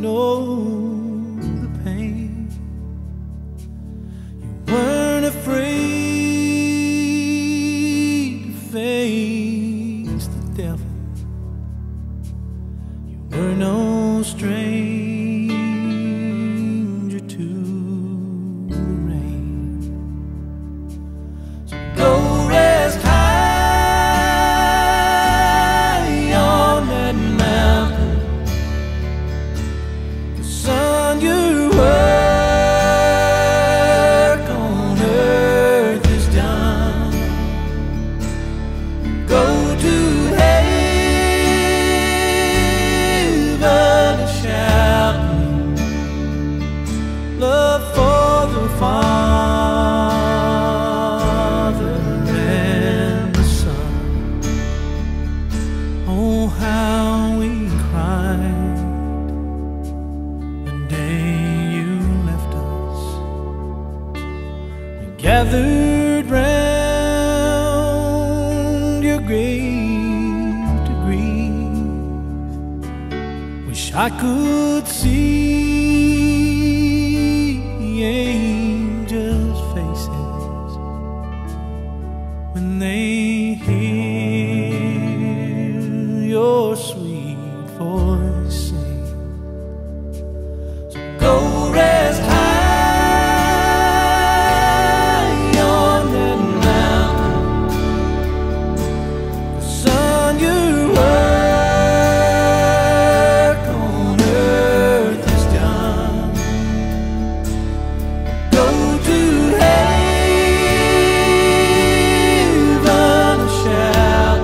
know the pain. You weren't afraid to face the devil. You were no stranger to the rain. So go rest high on that mountain. Son, your work on earth is done. Go to heaven and shout love for the Father and the Son. Oh, how we cried the day you left us. We gathered round your grave to grieve. Wish I could see angels' faces when they hear your sweet voice sing. So go rest high on that mountain. Son, your work on earth is done. Go to heaven and shout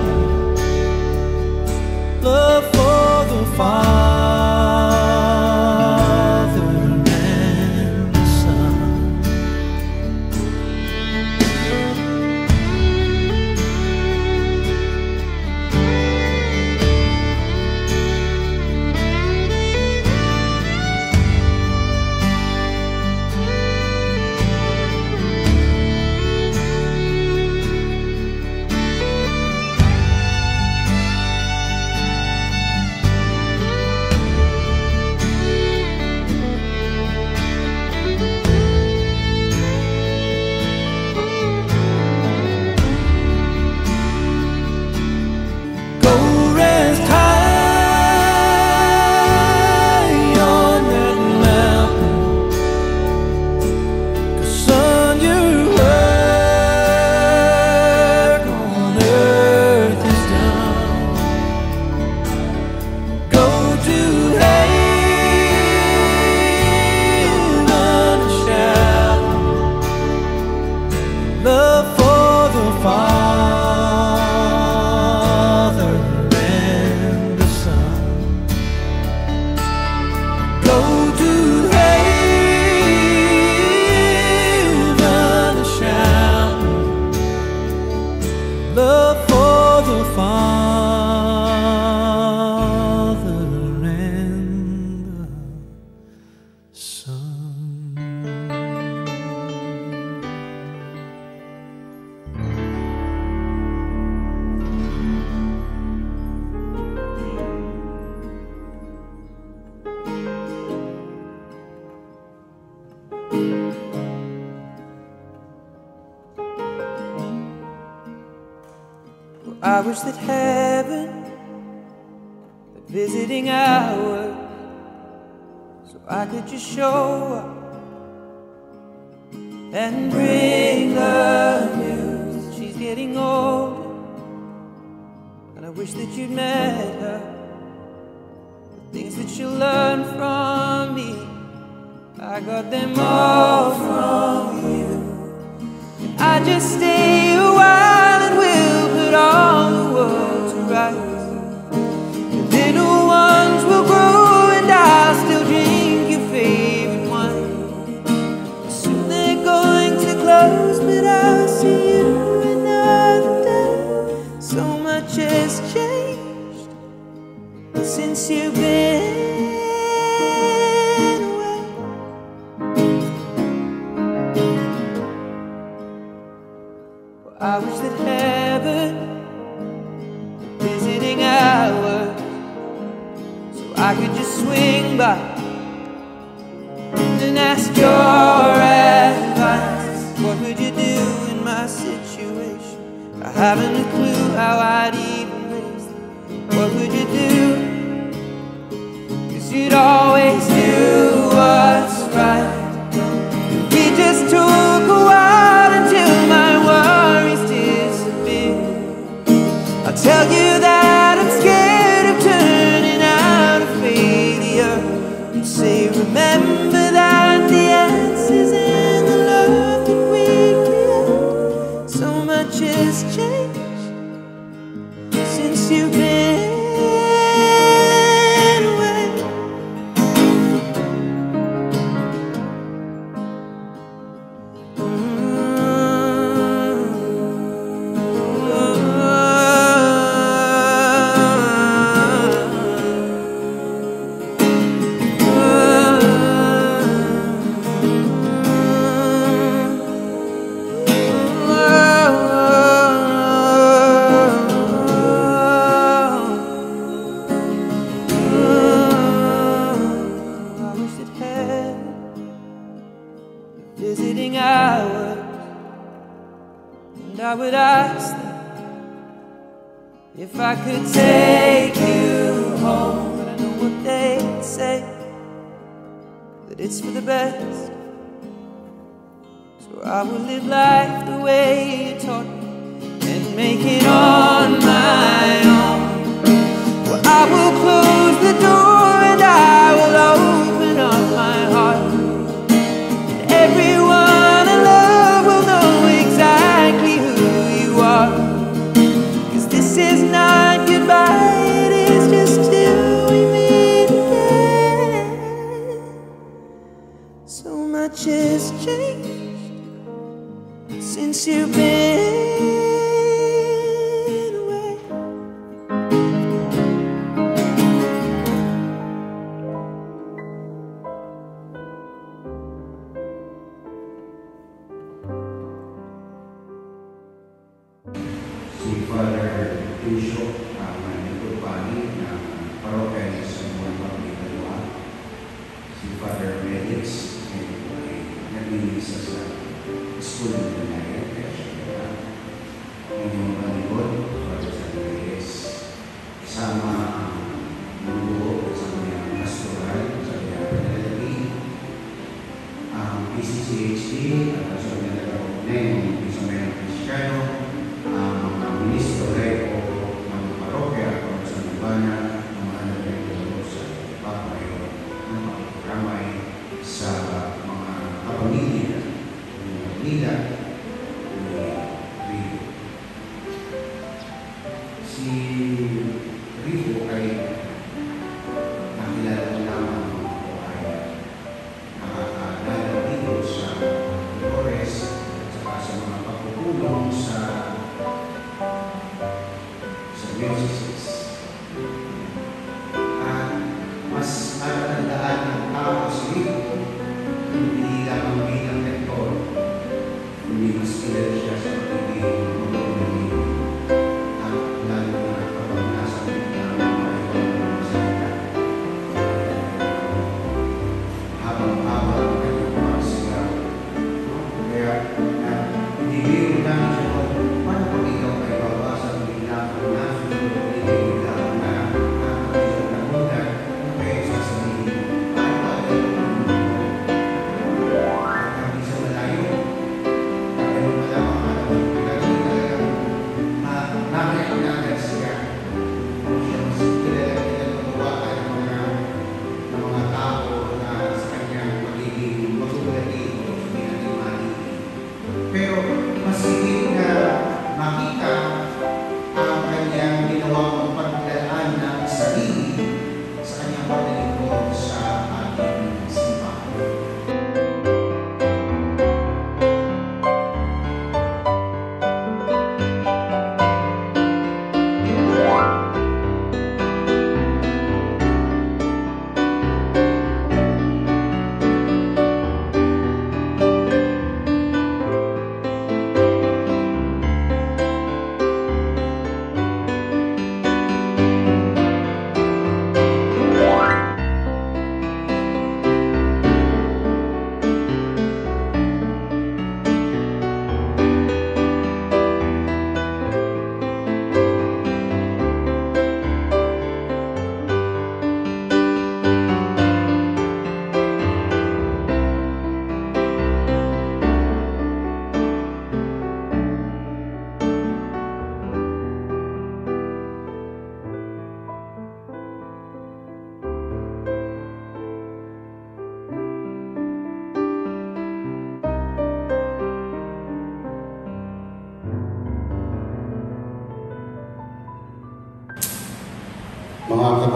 love for the Father and the Son. Go rest high on that mountain. 'Cause son, your work on earth is done. Go to heaven and shout love for the Father and the Son. Go to heaven and shout love for the Father and the Son. I wish that heaven were visiting hours, so I could just show up and bring the news that she's getting older. And I wish that you'd met her, the things that she'll learn from me, I got them all from you. I just stay a while and we'll put all the world to rights. The little ones will grow and I'll still drink your favorite wine. Soon they're going to close, but I'll see you another day. So much has changed since you've been away. I wish that heaven were visiting hours, so I could just swing by and ask your advice. What would you do in my situation? I haven't a clue how I'd even raise them. What would you do? 'Cause you'd always do what's right. We just took a while until my worries disappeared. I'll tell you that I'm scared of turning out a failure. You say, remember that the answer's in the love that we give. So much has changed since you've been away. Visiting hours, and I would ask them if I could take you home. But I know what they'd say, that it's for the best. So I will live life the way you taught me and make it on my own. Well, I will close the door and I will open up my heart. Everyone I love will know exactly who you are. 'Cause this is not goodbye, it is just till we meet again. So much has changed since you've been away. Si Father Bishop Nagpupani ng parokya ni Samuel Pagdikalawa, si Father Felix ay nag-iisa sa school ng Pinayan, kaya siya yung malikod, Father Sanreyes, kasama ang mundo, kasama yung pastoral, sa Pinagdalagi, ang PCCHD, at sa Pinagdalagi, yung isang mayang Kristyano, ang mga ministro o ng parokya o sa Libana, ang mga nagregalo sa papayo ng pagramay sa mga kapamilya ng Manila ni Rico. Si Rico ay nakilala ko lamang o ay nakakadala dito sa Flores at saka sa mga pagpupulong sa diocese. At mas natatandaan ng tao si Rico hindi lamang bilang rektor,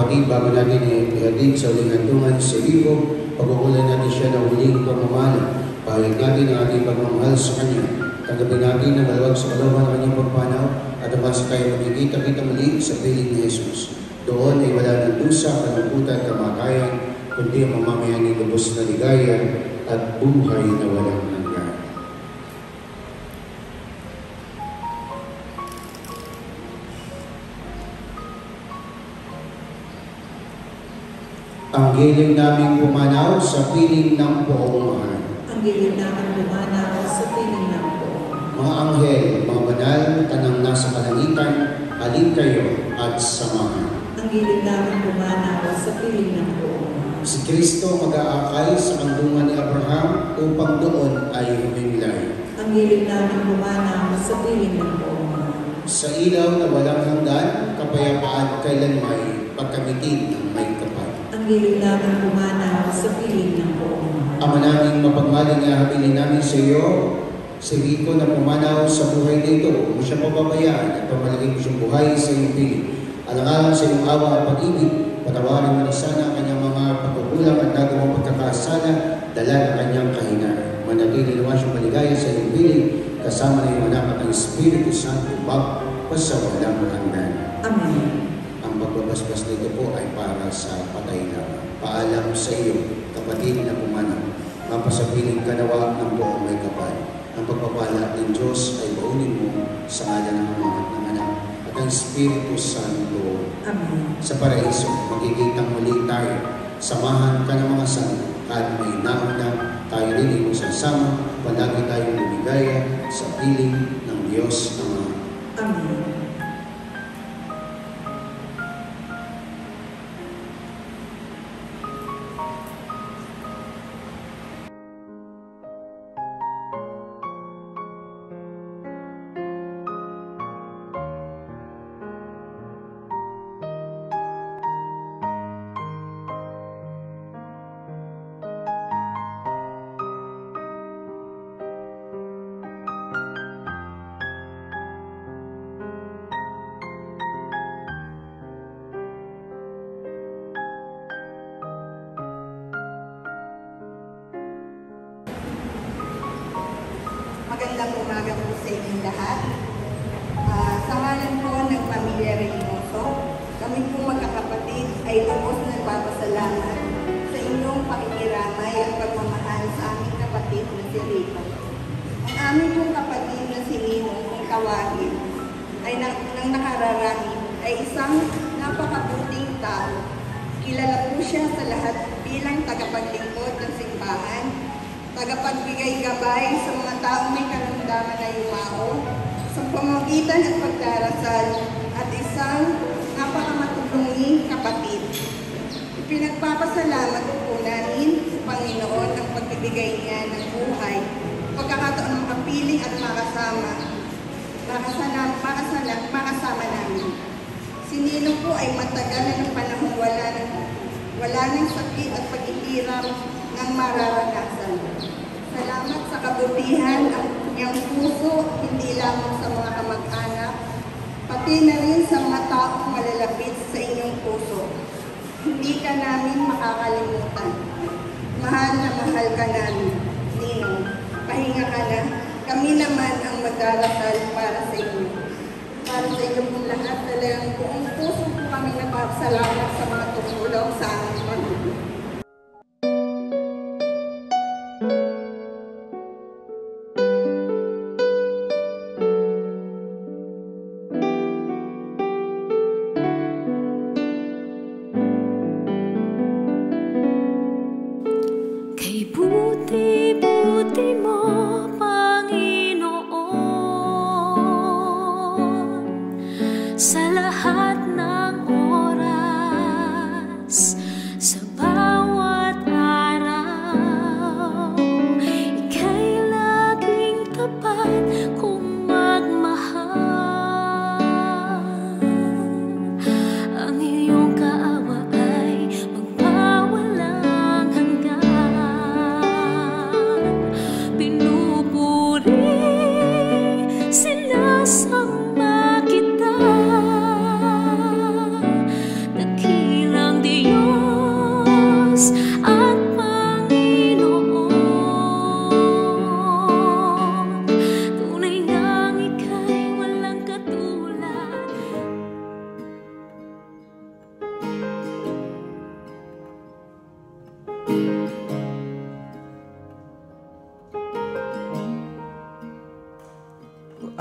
kapatid, bago natin ihatid sa uling handungan sa libo, pagkukulan natin siya ng huling pamamahala. Pahayag natin ang ating pagmamahal sa Kanya. Tanggapin natin na maluwag sa kalooban ng Kanyang pagpanaw at ang sa kaya magkikita-kita muli sa piling ni Jesus. Doon ay wala ng dusa, kalungkutan, kamatayan, kundi ang mamamayan ng lubos na ligaya at buhay na walang hanggan. Ang giling naming pumanaw sa piling ng poong mahal. Ang giling namin pumanaw sa piling ng poong. Mga anghel, mga banal, tanang nasa kalangitan, halin kayo at samahan. Ang giling namin pumanaw sa piling ng poong. Si Kristo mag-aakay sa kandungan ni Abraham upang doon ay humimlay. Ang giling namin pumanaw sa piling ng poong. Sa ilaw na walang hanggan, kapayapaan kailanmay, pagkamitin ng may kapal. Ang giling namin pumanaw sa piling ng poong. Ama naming mapagmaling na habilin namin sa iyo, si Rico na pumanaw sa buhay nito, mo siya pababayaan at pamalagay mo siyang buhay sa iyong piling. Alang-alang sa iyong awa at pag-ibig, patawarin mo na sana ang kanyang mga pagkukulang at nagawang pagkakasala, dala ng kanyang kahinaan. Manatili naman siyang maligaya sa iyong piling, kasama na iyong anak at ang Espiritu Santo, magpasawalang hanggan. Amen. Ang pagbabasbas nito po ay para sa patay na. Paalam sa iyo, kapatid na pumanaw, mapasapiling ka nawa ng buong may kapal. Ang pagpapala ng Diyos ay baunin mo sa ngalan ng Ama at ng Anak at ang Espiritu Santo. Amen. Sa paraiso, magkikitang muli tayo. Samahan ka ng mga santo at may nauna tayo rin ay magsasama. Palagi tayong lumigaya sa piling ng Diyos Ama. Amen. Magandang umaga po sa inyong lahat. Sa ngalan po ng Pamilya Reynoso, kami po magkakapatid ay lubos na nagpapasalamat sa inyong pakikiramay at pagmamahal sa aming kapatid na si Rico. Ang aming pong kapatid na si Nino, kung tawagin, ay nang nakararami, ay isang napakabuting tao. Kilala po siya sa lahat bilang tagapaglingkod ng simbahan, tagapagbigay gabay sa mga taong may karamdaman na yumao, sa pamamagitan at pagdarasal, at isang napakamatulunging kapatid. Ipinagpapasalamat po namin sa Panginoon ang pagbibigay niya ng buhay, pagkakataon ng makapiling at makasama namin. Si Nino po ay matagal na ng panahon wala ng sakit at paghihirap ng mararanasan. Salamat sa kabutihan ng iyong puso, hindi lamang sa mga kamag-anak, pati na rin sa mga taong malalapit sa inyong puso. Hindi ka namin makakalimutan. Mahal na mahal ka namin, Nino. Pahinga ka na. Kami naman ang magdarasal para sa inyo. Para sa inyo pong lahat, talagang buong puso po kami nagpapasalamat sa mga tumulong sa aming pamilya. Buti mo, Panginoon, sa lahat ng oras, sa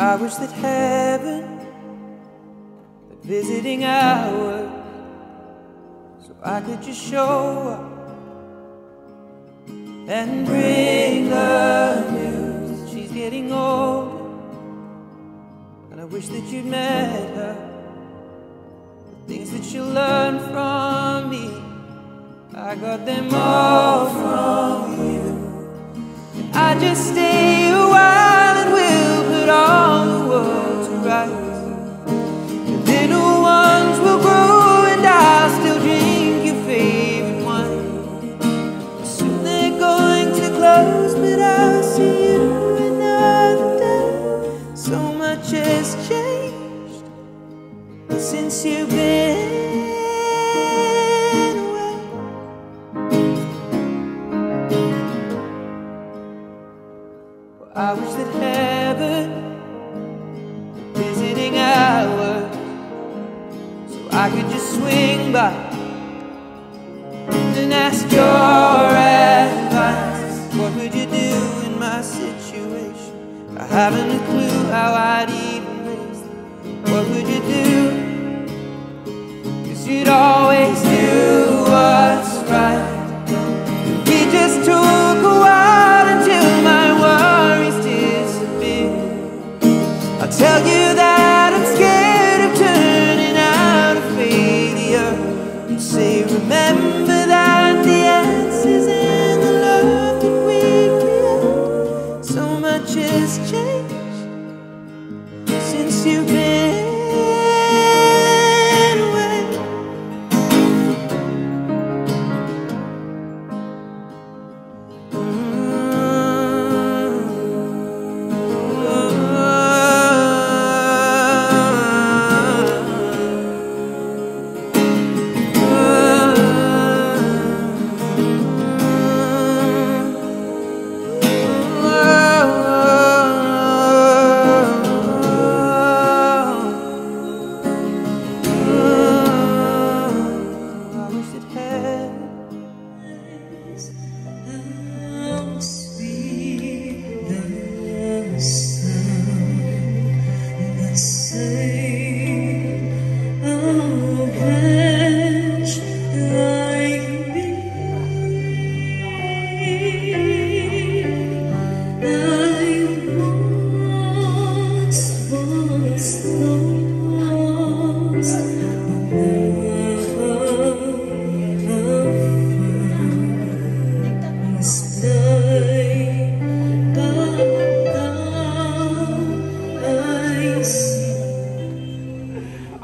I wish that heaven were visiting hours, so I could just show up and bring the news that she's getting older. And I wish that you'd met her, the things that she'll learn from me, I got them all from you. I just stay a while and we'll put all the world to rights. The little ones will grow and I'll still drink your favorite wine. Soon they're going to close, but I'll see you another day. So much has changed since you've been away. Well, I wish that heaven were visiting hours, so I could just swing by and ask your advice. What would you do in my situation? I haven't a clue how I'd even raise them. What would you do? 'Cause you'd always do what's right. We just took a while until my worries disappeared. I'll tell you that I'm scared of turning out a failure. You say remember that the answer's in the love that we create. So much has changed since you've been away.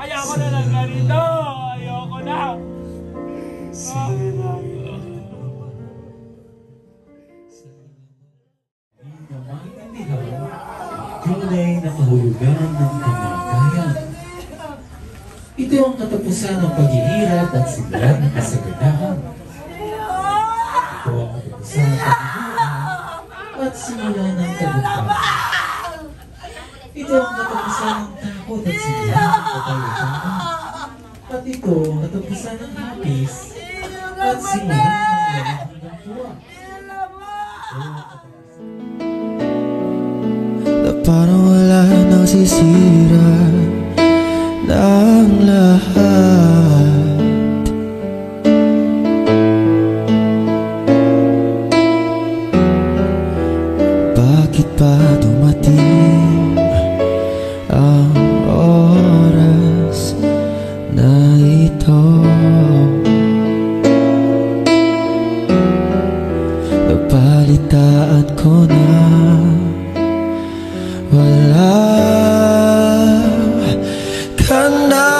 Ayoko na lang ganito. Ayoko na. Tunay na kahulugan ng kamangkayan. Ito ang katapusan ng paghihirap at simulan ng kasagandahan. Ito ang katapusan ng paghihirap at simulan ng tagumpay. Ito ang katapusan ng takot at simulan ng kapayapaan. At ito ang katapusan ng hapis at simulan ng hanggang tuwa. Na parang wala nang sisira ng lahat. Bakit pa dumating ang oras na ito? Nabalitaan ko na wala ka na.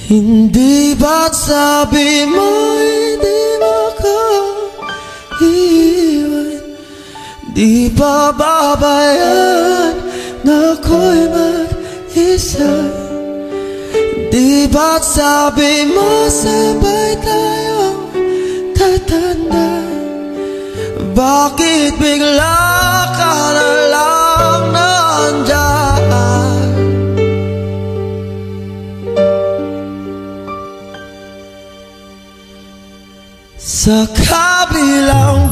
Hindi ba't sabi mo hindi makaiwan? Di ba babayaan na ako'y mag-isa? Di ba't sabi mo sabay tayong tatanda? Bakit bigla ka na lang nandyan? Sa kabilang